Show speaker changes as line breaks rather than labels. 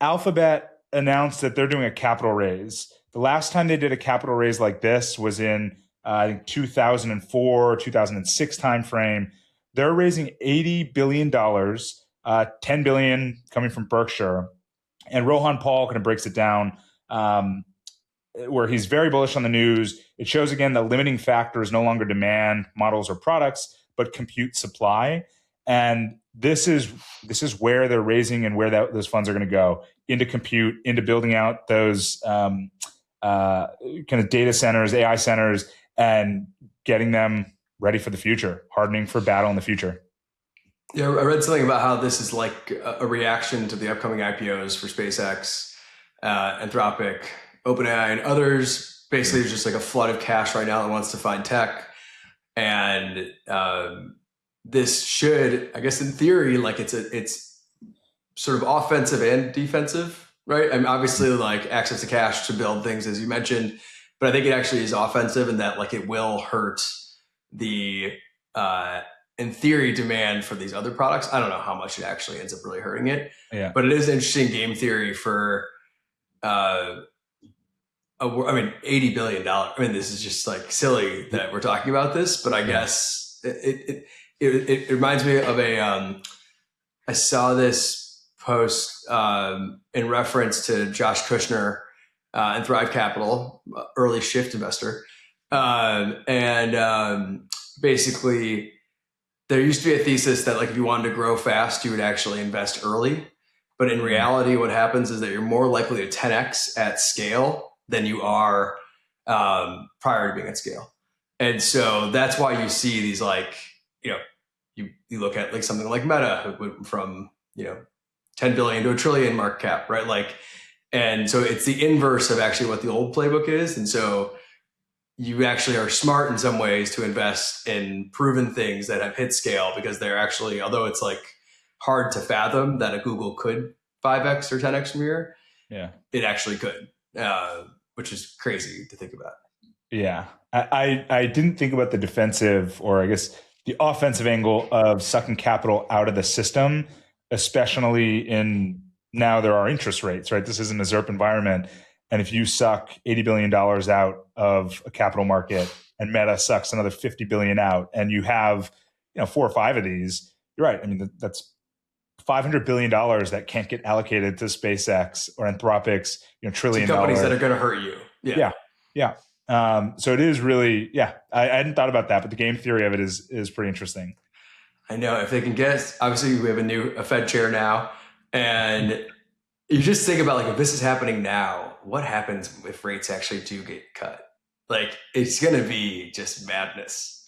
Alphabet announced that they're doing a capital raise. The last time they did a capital raise like this was in I think 2004, 2006 timeframe. They're raising $80 billion, 10 billion coming from Berkshire. And Rohan Paul kind of breaks it down, where he's very bullish on the news. It shows again the limiting factor is no longer demand, models, or products, but compute supply. And this is where they're raising and where those funds are going to go into compute, into building out those kind of data centers, AI centers, and getting them ready for the future, hardening for battle in the future.
Yeah, I read something about how this is like a reaction to the upcoming IPOs for SpaceX, Anthropic, OpenAI, and others. Basically, there's just like a flood of cash right now that wants to find tech. And this should, I guess in theory, like it's sort of offensive and defensive, right? I mean, obviously like access to cash to build things, as you mentioned, but I think it actually is offensive in that like it will hurt the, in theory, demand for these other products. I don't know how much it actually ends up really hurting it,
Yeah.
but it is interesting game theory for, I mean, $80 billion. I mean, this is just like silly that we're talking about this, but I guess it reminds me of I saw this post in reference to Josh Kushner and Thrive Capital, early shift investor. Basically, there used to be a thesis that like if you wanted to grow fast, you would actually invest early. But in reality, what happens is that you're more likely to 10x at scale than you are prior to being at scale. And so that's why you see these like, you look at like something like Meta from, 10 billion to a trillion market cap, right? Like, and so it's the inverse of actually what the old playbook is. And so you actually are smart in some ways to invest in proven things that have hit scale because they're actually, although it's like hard to fathom that a Google could 5x or 10x from here, it actually could, which is crazy to think about.
Yeah. I didn't think about the defensive, or I guess the offensive angle of sucking capital out of the system, especially in now there are interest rates, right? This isn't a ZERP environment. And if you suck $80 billion out of a capital market and Meta sucks another 50 billion out, and you have, 4 or 5 of these, you're right. I mean, that's $500 billion that can't get allocated to SpaceX or Anthropic's, trillion
companies that are going to hurt you.
Yeah. So it is really, I hadn't thought about that, but the game theory of it is pretty interesting.
I know if they can get, obviously we have a Fed chair now, and you just think about like, if this is happening now, what happens if rates actually do get cut? Like, it's going to be just madness.